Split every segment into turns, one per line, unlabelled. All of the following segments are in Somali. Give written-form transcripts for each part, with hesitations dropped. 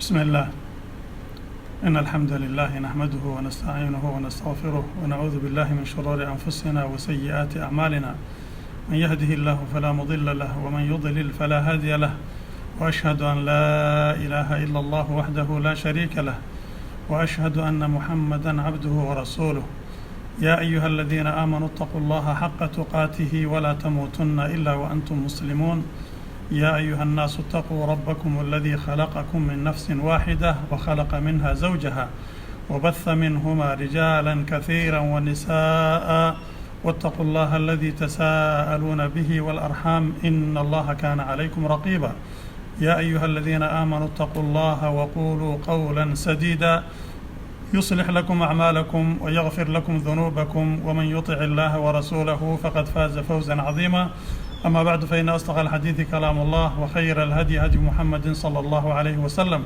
بسم الله. إن الحمد لله نحمده ونستعينه ونستغفره ونعوذ بالله من شرور أنفسنا وسيئات أعمالنا. من يهده الله فلا مضل له ومن يضلل فلا هادي له، وأشهد أن لا إله إلا الله وحده لا شريك له، وأشهد أن محمدا عبده ورسوله. يا أيها الذين آمنوا اتقوا الله حق تقاته ولا تموتن إلا وأنتم مسلمون. يا أيها الناس اتقوا ربكم الذي خلقكم من نفس واحدة وخلق منها زوجها وبث منهما رجالا كثيرا ونساء، واتقوا الله الذي تساءلون به والأرحام إن الله كان عليكم رقيبا. يا أيها الذين آمنوا اتقوا الله وقولوا قولا سديدا يصلح لكم أعمالكم ويغفر لكم ذنوبكم، ومن يطع الله ورسوله فقد فاز فوزا عظيما. أما بعد، فإن أصدق الحديث كلام الله، وخير الهدي هدي محمد صلى الله عليه وسلم،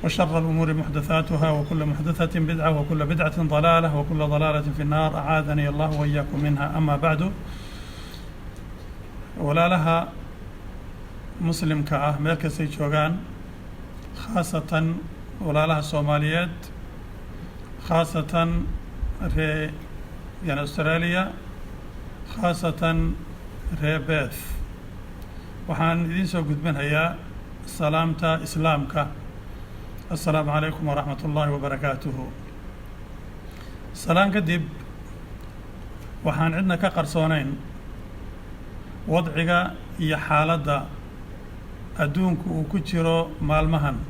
وشر الأمور محدثاتها، وكل محدثة بدعة، وكل بدعة ضلالة، وكل ضلالة في النار. أعاذني الله وإياكم منها. أما بعد، walaalaha muslimka ah meel kastay joogaan, khaasatan walaalaha Soomaaliyeed, khaasatan reer Australia, khaasatan reer Perth, waxaan idiin soo gudbinayaa salaamta islaamka. assalaamu calaykum waraxmatullaahi wabarakaatuhu. salaan kadib, waxaan cidna ka qarsoonayn wadciga iyo xaaladda adduunku uu ku jiro maalmahan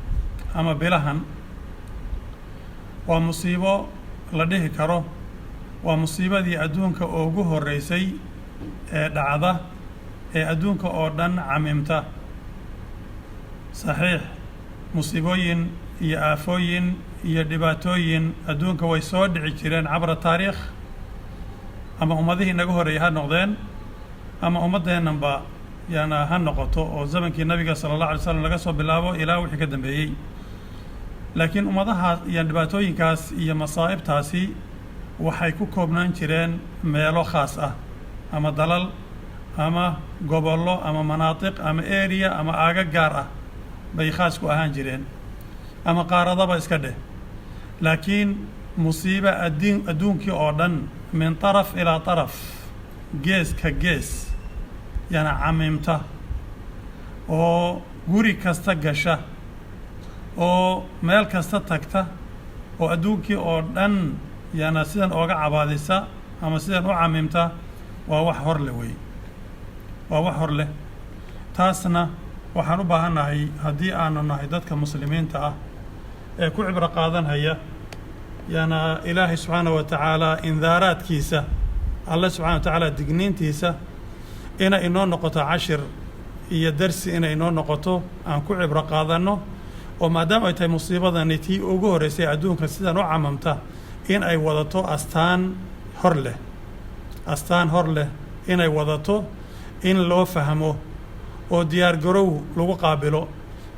ama bilahan. waa musiibo la dhihi karo waa musiibadii adduunka ugu horreysay ee dhacda ee adduunka oo dhan camimta. saxiix, musiibooyin iyo aafooyin iyo dhibaatooyin adduunka way soo dhici jireen cabra taariikh, ama ummadihii naga horreeyay ha noqdeen, ama ummaddeenanba ha noqoto oo zamankii nabiga sala allahu alay slam laga soo bilaabo ilaa wixii ka dambeeyey. laakiin ummadahaas iyo dhibaatooyinkaas iyo masaa'ibtaasi waxay ku koobnaan jireen meelo khaas ah, ama dalal, ama gobollo, ama manaatiq, ama area, ama aaga gaar ah bay khaas ku ahaan jireen, ama qaaradaba iska dheh. laakiin musiibo adduunkii oo dhan min taraf ilaa taraf, gees ka gees camimta, oo guri kasta gasha, oo meel kasta tagta, oo adduunkii oo dhan sidan ooga cabaadisa ama sidan u camimta. waa wax hor leh wey, waa wax hor leh. taasna waxaan u baahannahay haddii aanu nahay dadka muslimiinta ah ee ku cibro qaadanhaya ilaahay subxaanahu wa tacaala indaaraadkiisa, alle subxana wa tacaala digniintiisa, inay inoo noqoto cashir iyo darsi, inay inoo noqoto aan ku cibro qaadanno. oo maadaama ay tahay musiibadani tii ugu horreysay adduunka sidan u camamta, in ay wadato astaan hor leh, astaan hor leh inay wadato, in loo fahmo oo diyaargarow lagu qaabilo.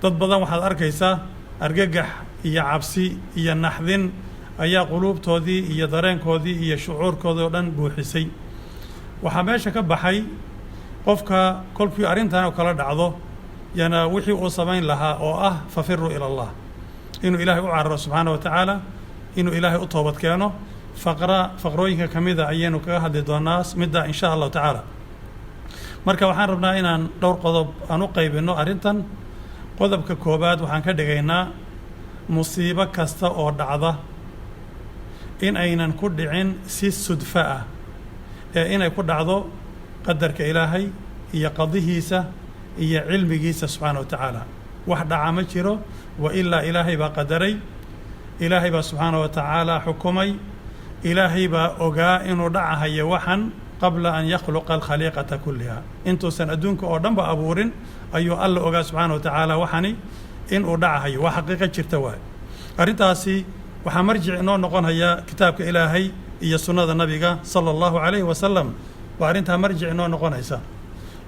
dad badan waxaad arkaysaa argagax iyo cabsi iyo naxdin ayaa quluubtoodii iyo dareenkoodii iyo shucuurkoodii oo dhan buuxisay. waxaa meesha ka baxay qofka kolkii arrintan oo kala dhacdo wixii uu samayn lahaa oo ah fafiruu ila allah, inuu ilaahay u cararo subxaana wa tacaala, inuu ilaahay u toobad keeno. faqrooyinka ka mida ayaynu kaga hadli doonaa midda in sha allahu tacaala. marka waxaan rabnaa inaan dhowr qodob aan u qaybinno arrintan. qodobka koobaad waxaan ka dhigaynaa musiibo kasta oo dhacda in aynan ku dhicin si sudfo ah, ee inay ku dhacdo qadarka ilaahay iyo qadihiisa iyo cilmigiisa subxaana wa tacaala. wax dhaca ma jiro, wa ilaa ilaahay baa qadaray, ilaahay baa subxaana wa tacaala xukumay, ilaahay baa ogaa inuu dhacahayo waxan qabla an yakhluqa alkhaliiqata kulliha. intuusan adduunka oo dhanba abuurin ayuu alla ogaa subxaana wa tacaala waxani inuu dhacahayo. waa xaqiiqo jirta waay. arrintaasi waxaa marjic inoo noqonaya kitaabka ilaahay iyo sunnada nabiga sala allahu calayhi wasalam. waa arrintaa marjic inoo noqonaysa.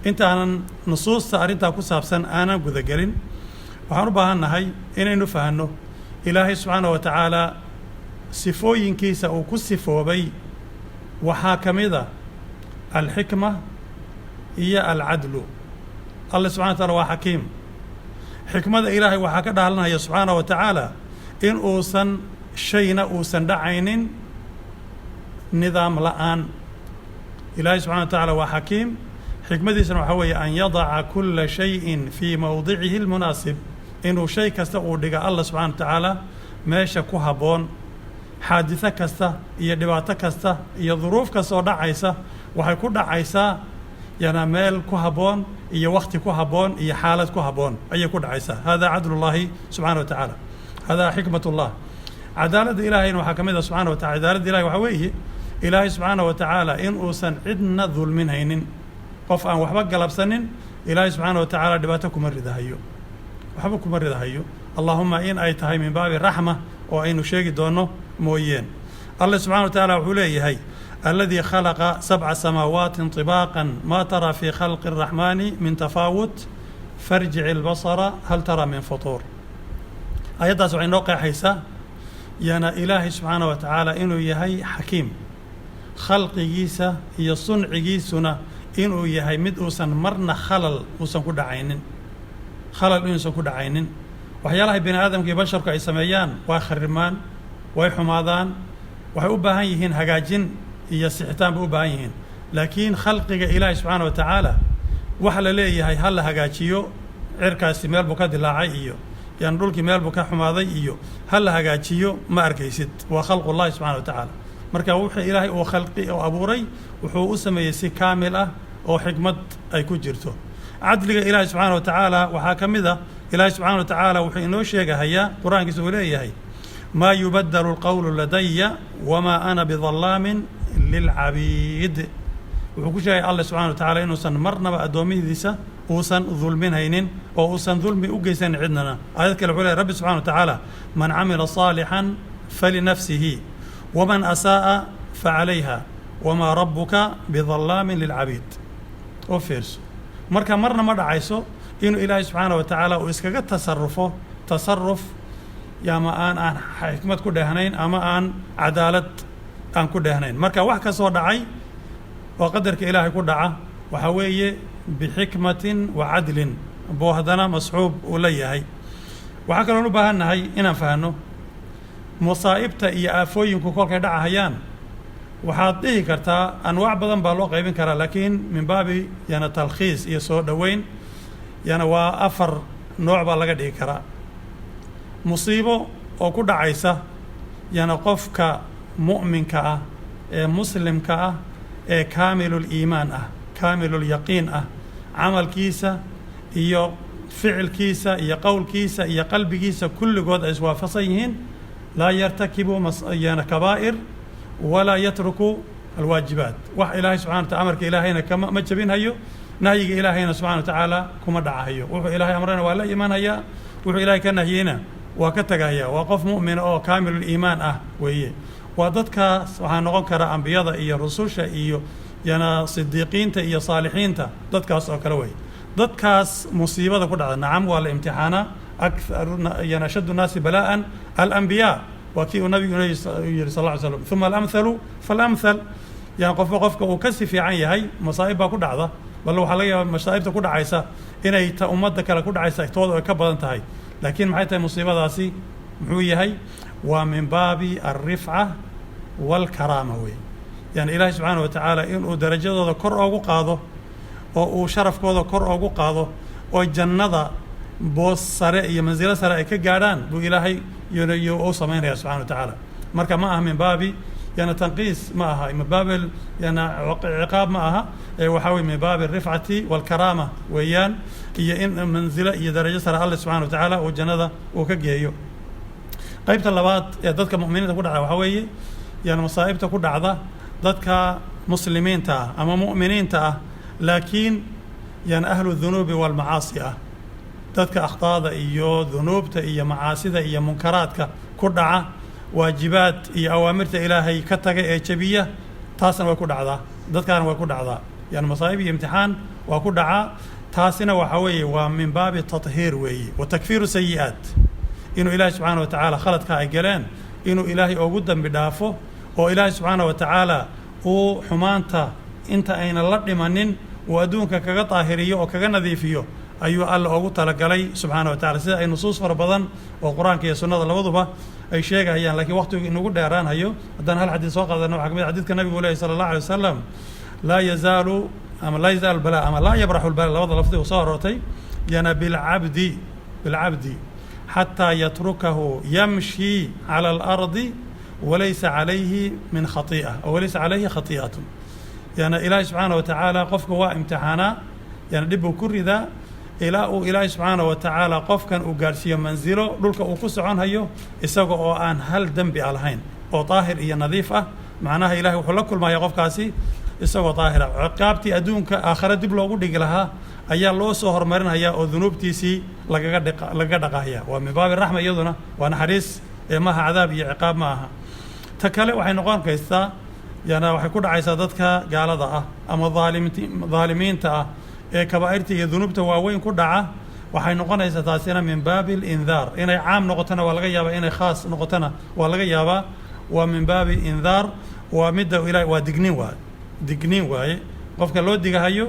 intaanan nusuusta arrintaa ku saabsan aanan gudagelin, waxaan u baahannahay inaynu fahanno ilaahay subxaana wa tacaala sifooyinkiisa uu ku sifoobay. waxaa ka mid a alxikma iyo alcadlu. alle subxana wa taala waa xakiim, حكمة إلهي وحكى لنا سبحانه وتعالى إن أوسن شينا أوسن دعين نظام الآن إلهي سبحانه وتعالى وحكيم حكمة دي سنوحوي أن يضع كل شيء في موضعه المناسب إنه شيء كسته دقا الله سبحانه وتعالى ماشى كهبون حادثة كسته يدبات كسته يظروف كسته دعيسة وحيكون دعيسة ميل كهبون وقت كهبون حالة كهبون أي كود عيسى هذا عدل الله سبحانه وتعالى هذا حكمة الله عدالة إلهي وحكمه سبحانه وتعالى عدالة إلهي وحويه إلهي سبحانه وتعالى إن أوسن عدنا ظلمين هينين قف أن وحبك قلب سنين إلهي سبحانه وتعالى دباتكم الردهيو وحبكم الردهيو اللهم إن أيتهي من باب الرحمة وإن شيء دونه مويين الله سبحانه وتعالى وحوليه هي الذي خلق 7 سماوات طباقا ما ترى في خلق الرحمن من تفاوت فارجع البصر هل ترى من فطور أيضا سبحانه نوقع حيسا إلهي سبحانه وتعالى إنه يهي حكيم خلق جيسا يصنع جيسنا إنه يهي مدوسا مرنا خلل وسن كد عينين خلل إنسان كد عينين وحيالله بني آدم كي بشر كأي سميان وخرمان وحمادان وحيوبها يهين هجاجين يسحتان بوبايهن لكن خلق إلهي سبحانه وتعالى وحل ليه هاي هلا هجاجيو عركاسي ميل بوكا دلاعيو دولكي ميل بوكا حماضيو هلا هجاجيو ما أركيست وخلق الله سبحانه وتعالى مركا وحي إلهي وخلقي أو أبوري وحو اسمي سي كاملة أو حكمة أي كجرتو عدل إلهي سبحانه وتعالى وحاكم ذا إلهي سبحانه وتعالى وحي نوشيغا هيا قرآن كسوليه هي ما يبدل القول لدي وما أنا بظلام للعبيد وحكوشي الله سبحانه وتعالى إنه سن مرنا بأدومي ذيسا وسن ظلمين هينين وسن ظلمي أجيسن عندنا آيات العلي رب سبحانه وتعالى من عمل صالحا فلنفسه ومن أساء فعليها وما ربك بظلام للعبيد وفيرس مرنا مرة عيسو إنه إلهي سبحانه وتعالى وإسكاقات تصرف يا ما أن حكمة كدهنين أما أن عدالة أن كدهنين مركا وحكا صور دعي وقدرك إلهي كدعا وحوي بحكمة وعدل بوهدنا مصحوب وليهي وحكا لنو بهن هاي إنا فهنو مصائبتا إيا آفوين كوكولك دعا هيان وحاطيه كرتا أنواع بدن بالو قيبين كرا لكن من باب تلخيص إيا صور دوين وأفر نوع بالغا دي كرا مصيبه oo ku dhacaysa qofka mu'minka ah ee muslimka ah ee kaamilul iimaan ah kaamilul yaqiin ah amalkiisa iyo ficilkiisa iyo qowlkiisa iyo qalbigiisa kulligood ay iswaafaqsan yihiin la yartakibu kabaa'ir wala yatruku alwaajibaat wax ilaahay subhanahu wa ta'ala amarka ilaahayna kama ma jabinayo nahyiga ilaahayna subhanahu wa ta'ala kuma dhacayo wuxuu ilaahay amrana waa la iimaanaya wuxuu ilaahay ka nahyina وكتجاهيا وقف مؤمن أو كامل الإيمان ويه وضدك وحن نقول كرا أنبياء إيا رسوش إيو صديقين إيا صالحين ضدك أكروي ضدك مصيبة كلها نعم والامتحان أكثر شد الناس بلاء الأنبياء وكي النبي صلى الله عليه وسلم ثم الأمثل فالأمثل قفك وكسف عين هاي مصائب كلها بل لو حاليا مصائب كلها عيسى إن أمتك كلها عيسى توضع كبر انتهي لكن محيطة مصيبة داسي محوية ومن باب الرفعة والكرامة إلهي سبحانه وتعالى إنه درجة ذا كر أو قاضه وشرف كذا كر أو قاضه والجنة بوس سرائي منزلة سرائي كجاران بو إلهي يوصى منها سبحانه وتعالى مركا معها من باب تنقيس معها من باب عقاب معها وحاول من باب الرفعة والكرامة ويان هي إن منزلة هي درجة سر الله سبحانه وتعالى والجنة وكجيو قيبت اللبات ضدك مؤمنين تقول على وحوي مصائب تقول على ضدك مسلمين أما مؤمنين لكن أهل الذنوب والمعاصي ضدك أخطاء إيو ذنوب إيو معاصي إيو منكرات كردعة واجبات إيو أوامر إلهي كتك إيجابية تاسنا وكل عذا ضدكان وكل عذا مصائب امتحان وكل عذا تاسنا وحوي ومن باب التطهير وتكفير سيئات إنه إلهي سبحانه وتعالى خلط كايجلان إنه إلهي أوجدا بدافه وإلهي سبحانه وتعالى وحمانته أنت أين الله منن وأدونك كطاهرية وكنظيفية ayuu alla ugu talagalay subxaanahu wa tacala sida ay nusuus fara badan oo qur-aanka iyo sunnada labaduba ay sheegayaan laakiin waqtigu inagu dheeraanhayo haddaan hal xadiis soo qaadano waxaa ka mid xadiidka nabigu leeyahy sala allahu alay wasalam laa yazaalu ama laa yazaalu bala ama laa yabraxu lbala labada lafdi uu soo aroortay yana bilcabdi xataa yatrukahu yamshi cala alardi walaysa calayhi min khati'a aw walaysa calayhi khati'atun yana ilaahay subxaana wa tacaala qofka waa imtixaanaa yana dhib buu ku ridaa ilaa uu ilaahay subxaana wa tacaala qofkan uu gaadhsiiyo mansilo dhulka uu ku soconhayo isaga oo aan hal dembi a lahayn oo daahir iyo nadiif ah macnaha ilahay wuxuu la kulmaya qofkaasi isagoo daahira ciqaabtii adduunka aakhare dib loogu dhigi lahaa ayaa loo soo horumarinhayaa oo dunuubtiisii lagaga dhaqahaya waa min baabi raxma iyaduna waa naxariis ee maaha cadaab iyo ciqaab ma aha ta kale waxay noqon kaystaa yana waxay ku dhacaysaa dadka gaalada ah ama dhaalimiinta ah ee kabaa'irta iyo dunuubta waaweyn ku dhaca waxay noqonaysaa taasina min baabi alindaar inay caam noqotona waa laga yaabaa inay khaas noqotona waa laga yaabaa waa min baabi indaar waa midda ilaah waa digniin waaye qofka loo digahayo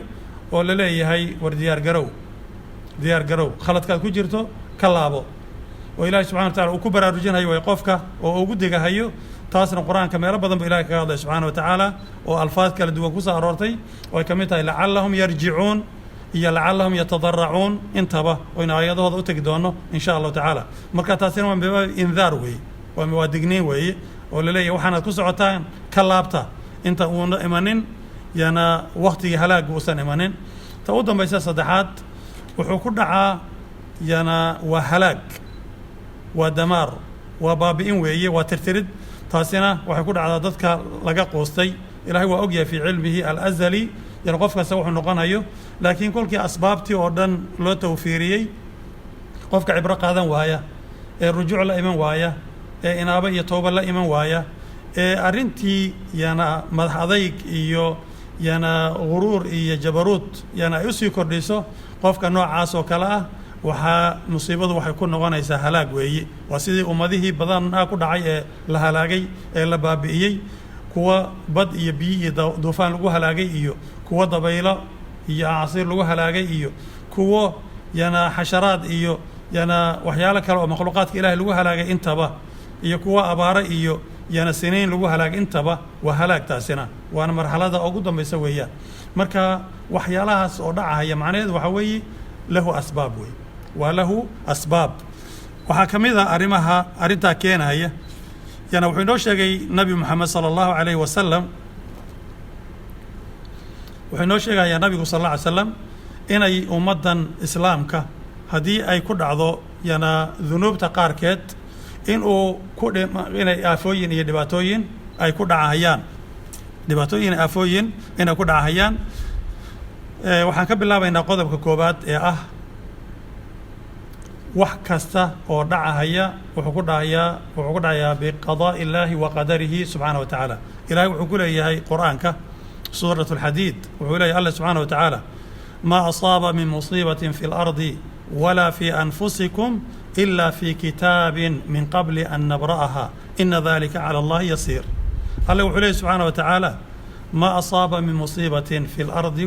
oo la leeyahay war diyaar garow khaladkaad ku jirto ka laabo oo ilaahay subxana wa tacala uu ku baraarujinhayo way qofka oo ugu digahayo taasna qur-aanka meelo badan buu ilahay kaga hadlay subxaana wa tacaala oo alfaad kala duwan ku soo aroortay oo ay ka mid tahay lacallahum yarjicuun iyo lacallahum yatadaracuun intaba oynu aayadahooda u tegi doono in sha allahu tacaala marka taasina waa bibaabi indaar weeye waa digniin weeye oo la leeyahay waxaanaad ku socotaan ka laabta inta uuna imanin yana waktigii halaaga uusan imanin ta u dambaysa saddexaad wuxuu ku dhacaa yana waa halaag waa damaar waa baabi'in weeye waa tirtirid taasina waxay ku dhacdaa dadka laga quustay ilahay waa ogyahay fii cilmihi alazali yana qof kasta wuxuu noqonayo laakiin kolkii asbaabtii oo dhan loo tawfiiriyey qofka cibro qaadan waaya ee rujuuc la iman waaya ee inaaba iyo tooba la iman waaya ee arrintii yana madax adayg iyo yana guruur iyo jabaruud yana ay usii kordhiso qofka noocaas oo kale ah waxaa musiibadu waxay ku noqonaysaa halaag weeye waa sidii ummadihii badanaa ku dhacay ee la halaagay ee la baabi'iyey kuwa bad iyo biyo iyo duufaan lagu halaagay iyo kuwa dabaylo iyo acasiir lagu halaagay iyo kuwo yana xasharaad iyo yana waxyaalo kale oo makhluuqaadka ilaahay lagu halaagay intaba iyo kuwa abaaro iyo yana siniin lagu halaagay intaba waa halaag taasina waana marxalada ugu dambaysa weeyaan marka waxyaalahaas oo dhacahaya macnaheedu waxaa weeye lahu asbaab weeye waa lahu asbaab waxaa ka mid a arrintaa keenaya yana wuxuu inoo sheegay nabi moxamed sala allahu calayhi wasalam wuxuu inoo sheegayaa nabigu sal alla alay slam inay ummaddan islaamka haddii ay ku dhacdo yana dunuubta qaarkeed inay aafooyin iyo dhibaatooyin ay ku dhacahayaan inay ku dhacahayaan waxaan ka bilaabaynaa qodobka koobaad ee ah wax kasta oo dhacahaya wuxuu ku dhacayaa biqadaa'i illaahi wa qadarihi subxaana wa tacaala ilahay wuxuu ku leeyahay qur'aanka suurat alxadiid wuxuu leeyahay alla subxaana wa tacaala maa asaaba min musiibatin fi اlardi walaa fi anfusikum إلا في كتاب من قبل أن نبرأها إن ذلك على الله يصير الله وحليه سبحانه وتعالى ما أصاب من مصيبة في الأرض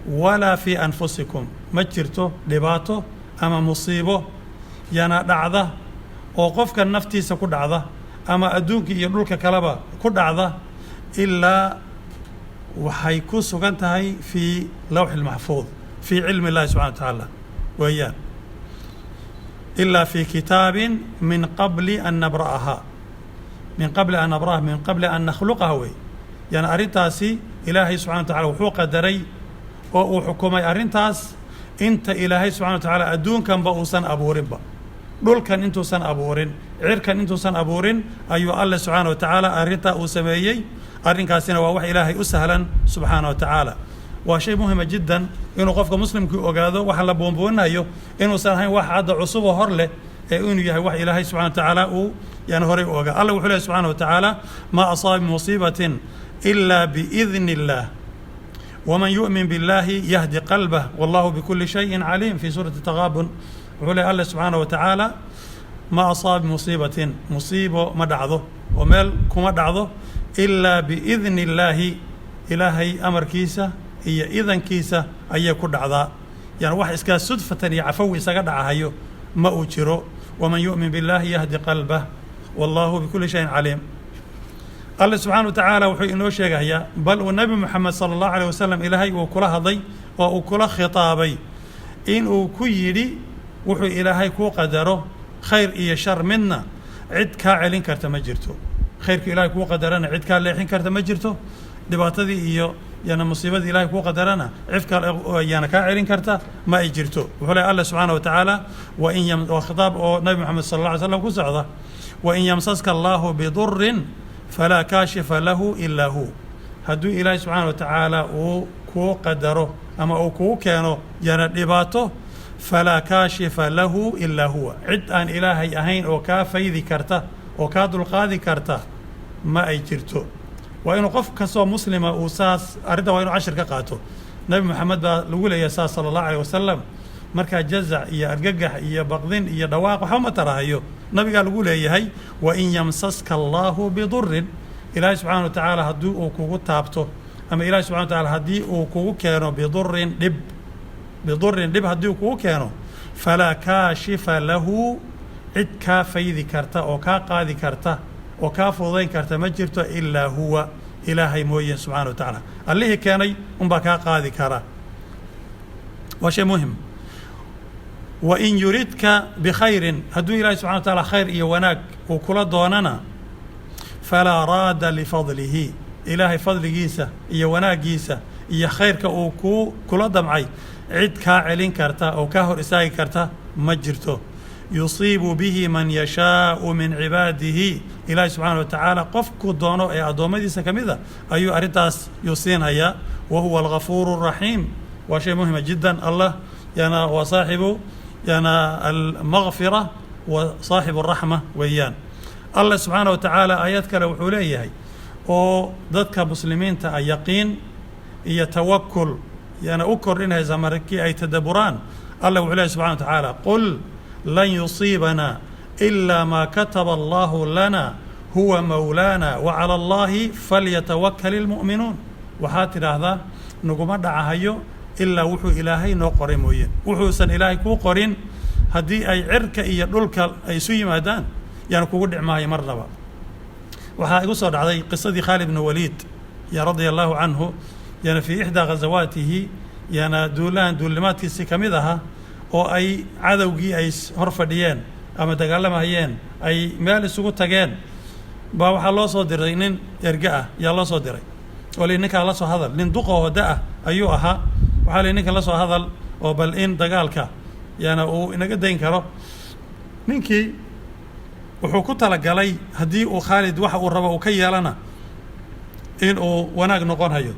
ولا في أنفسكم مجرته لباته أما مصيبه ينا دعضة وقفك النفتي سكود دعضة أما أدونك يدولك كلبا كود دعضة إلا وحيكو سكنتهي في لوح المحفوظ في علم الله سبحانه وتعالى وإياه إلا في كتاب من قبل أن نبرأها من قبل أن نخلقها وي يعني أرنتاسي إلهي سبحانه وتعالى وحوق دري وحكومي أرنتاس أنت إلهي سبحانه وتعالى أدون كان بأوسان أبورين با دول كان أنتو سان أبورين عير كان أنتو سان أبورين أيو الله سبحانه وتعالى أرنتا أسميي أرنكاسنا ووح إلهي أسهلا سبحانه وتعالى waa shay muhima jiddan inuu qofka muslimkii ogaado waxa la boonbooninayo inuusan ahayn wax hadda cusub oo hor leh ee inuu yahay wax ilaahay subxana wa tacaala uu yani horey u ogaa alla wuxuu leeyahy subxana wa tacaala maa asaaba min musiibatin ilaa biidni illaah waman yu'min billahi yahdi qalbah wallahu bikulli shayin caliim fi suurati taqaabun wuxuu leeyahy alla subxaana wa tacaala maa asaaba min musiibatin musiibo ma dhacdo oo meel kuma dhacdo ilaa biidni illaahi ilaahay amarkiisa iyo idankiisa ayay ku dhacdaa يعني واحد إسكا صدفة يعفوي سقط عهيو ما أجره ومن يؤمن بالله يهدي قلبه والله بكل شيء عليم. الله سبحانه وتعالى وحي إنه شيء هي بل والنبي محمد صلى الله عليه وسلم إلهي وكلها ضي وكلها خطابي إن كيري وحي إلهي كو قدره خير إيه شر منا عد كاعلين كرت مجرته خير إلهي كو قدرنا عد كاعلين كرت مجرته دبعتدي إياه يعني مصيبة إلهي كو قدرنا عفك يعني كاعلين كرت ما يجرته وحلا الله سبحانه وتعالى وخطاب النبي محمد صلى الله عليه وسلم كسعده وإن يمسسك الله بضر فلا كاشف له إلا هو هدو إلهي سبحانه وتعالى وكو قدره أما وكو كانوا دباته فلا كاشف له إلا هو عد أن إلهي أهين وكافي ذكرته وكاد القاذي كرته ما أيجرته وإنه قف كسو مسلمة وساس أرده وإنه 10 كقاته نبي محمد لقول يا ساس صلى الله عليه وسلم مركا جزع يا أرجح يا بغضين يا دواق وحما تراهيو نبي قال لقول يا هي وإن يمسسك الله بضر إلهي سبحانه وتعالى هدو وكوكو تابته أما إلهي سبحانه وتعالى هدي وكوكو كانوا بضر دب هدي وكوكو كانوا فلا كاشف له عد كافي ذكرته أو كاقا ذكرته أو كافوضين كرته مجرته إلا هو إلهي موين سبحانه وتعالى اللي كاني كاقا ذكره وشيء مهم وإن يريدك بخير هدو إلهي سبحانه وتعالى خير إيه وناك وكل دوننا فلا راد لفضله إلهي فضل جيسة إيه وناك جيسة إيه خيرك وكو كل دمعي عد كاعلين كرتا أو كاهر إساي كرتا مجرته يصيب به من يشاء من عباده إلهي سبحانه وتعالى قفك دونه أي أدوما ديسة كمذا أيو أريتاس يوصين هيا وهو الغفور الرحيم وشيء مهم جدا الله يانا وصاحبه يانا المغفرة وصاحب الرحمة ويان الله سبحانه وتعالى آيات كلا وحوليه وضدك مسلمين يقين يتوكل يانا أكر إنها زمركي أي تدبران الله وحوليه سبحانه وتعالى قل لن يصيبنا إلا ما كتب الله لنا هو مولانا وعلى الله فليتوكل المؤمنون وحاتر هذا نقوم دعاهيو إلا وحو إلهي نو قرين موين وحو سن إلهي كو قرين هدي أي عرك إيا دولك أي سوي مادان يعني كو قدع معي مرنبا وحا يقصد علي قصة خالد بن وليد يا رضي الله عنه يعني في إحدى غزواته يعني دولمات كمدها oo ay cadawgii ay hor fadhiyeen ama dagaalamahayeen ay meel isugu tageen baa waxa loo soo diray nin erga ah yaa loo soo diray oo ninka la soo hadal nin duqo oo daa ayuu ahaa waxa ninka la soo hadal oo bal in dagaalka yana uu inaga dayn karo ninkii wuxuu ku talagalay hadii uu Khalid waxa uu rabo uu ka yeelana in uu wanaag noqon hayo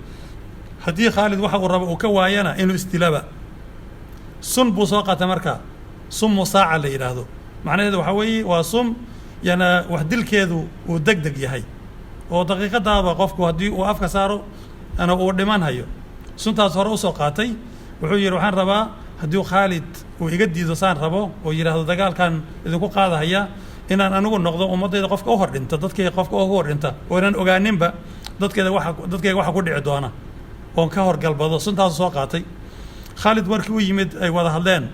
hadii Khalid waxa uu rabo uu ka waayana inuu istilaba سن بوساقة مركا سم مساعة اللي يراهدو معناه هذا وحوي وصم يعني وحدل كذو ودقدق يهي ودقيقة دابا قفكو هدي وقفك سارو أنا أوردمان هيو سنتا صارو ساقاتي وحوي روحان ربا هديو خالد ويقدي دوسان ربا ويراهدو دقال كان إذا كو قاضي هيا إن أنا نقول نقضو ومضي قفك أوهر أنت ضدك قفك أوهر أنت وإن أوغانين با ضدك واحد كودي عدوانا وانكهر قلب هذا سنتا ساقاتي خالد markii uu yimid ay wada hadleen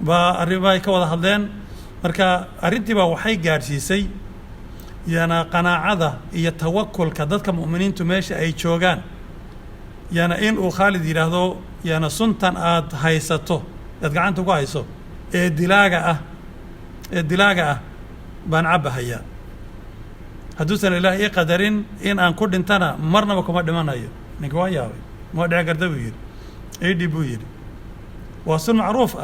arrimaha ka wada hadleen marka arintii baa waxay gaarsiisay yana qanaacada iyo tawakkulka dadka muuminiintu meesha ay joogaan yana in uu Khalid yiraahdo yana suntan aad haysato aad gacanta ku hayso ee dilaaga ah baan cabahaya haduusan ilaahay qadarin in aan ku dhintana marnaba kuma dhimanayo ninka waa yaabay ma dhici karta buu yiri ايدي بويري وصل معروف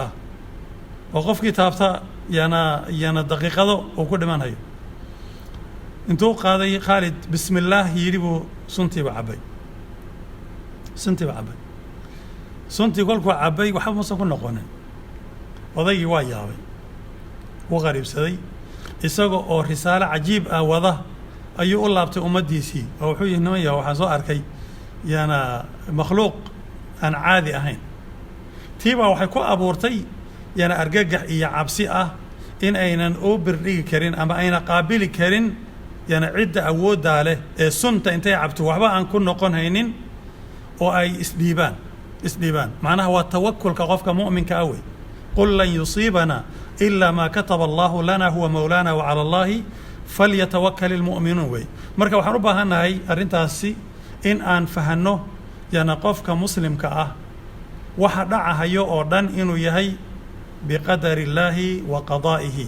وقف كتابته يانا دقيقة وكل ما هي انتو قاضي خالد بسم الله يريبو سنتي بعبي سنتي قولكوا عبي وحب مصفون نقونا وضي واياوي وغريب سدي إساقو أو رسالة عجيب وضه أيو الله بتي أمديسي أو حوي نوية وحزو أركي يانا مخلوق أن عادي أهين تيبا وحكو أبورتي يعني أرجع إيا عبسي إن أين أوبر كرين أما أين قابل كرين يعني عدة أود عليه سنة أنت عبتو وحبا أن كن نقون هينين أو أي إسليبان isdhiibaan macnaha waa tawakulka qofka mu'minka ah wey qul lan yusiibana ilaa maa kataba allahu lana huwa mawlaana wa cala allahi falyatawakkal ilmu'minuun wey marka waxaan u baahannahay arrintaasi in aan fahanno yana qofka muslimka ah waxa dhacahayo oo dhan inuu yahay biqadari illaahi wa qadaa'ihi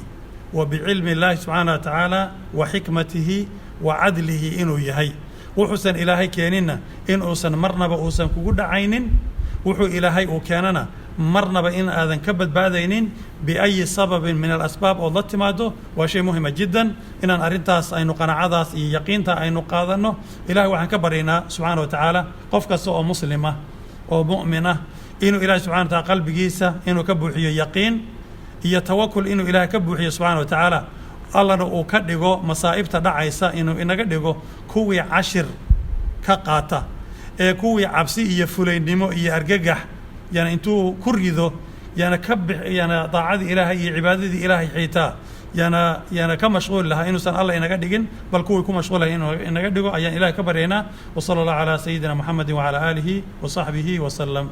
wa bicilmi illaahi subxaana wa tacaala wa xikmatihi wa cadlihi inuu yahay wuxuusan ilaahay keeninna in uusan marnaba uusan kugu dhacaynin wuxuu ilaahay uu keenana marnaba in aadan ka badbaadaynin biayi sababin min alasbaab ood la timaado waa shay muhima jiddan inaan arrintaas aynu qanaacadaas iyo yaqiinta aynu qaadanno ilahay waxaan ka baryaynaa subxaana wa tacaala qof kasta oo muslim ah oo mu'min ah inuu ilahay subxana wa taala qalbigiisa inuu ka buuxiyo yaqiin iyo tawakul inuu ilaahay ka buuxiyo subxaana wa tacaala allana uu ka dhigo masaa'ibta dhacaysa inuu inaga dhigo kuwii cashir ka qaata ee kuwii cabsi iyo fulaynimo iyo argagax yana intuu ku rido yana ka yana daacadii ilaahay iyo cibaadadii ilaahay xiitaa yana ka mashquul lahaa inuusan alla inaga dhigin bal kuwii ku mashquulahay inuu inaga dhigo ayaan ilaahay ka baryaynaa wa sala allahu calaa sayidina muxamedin wacala aalihi wa saxbihi wasalam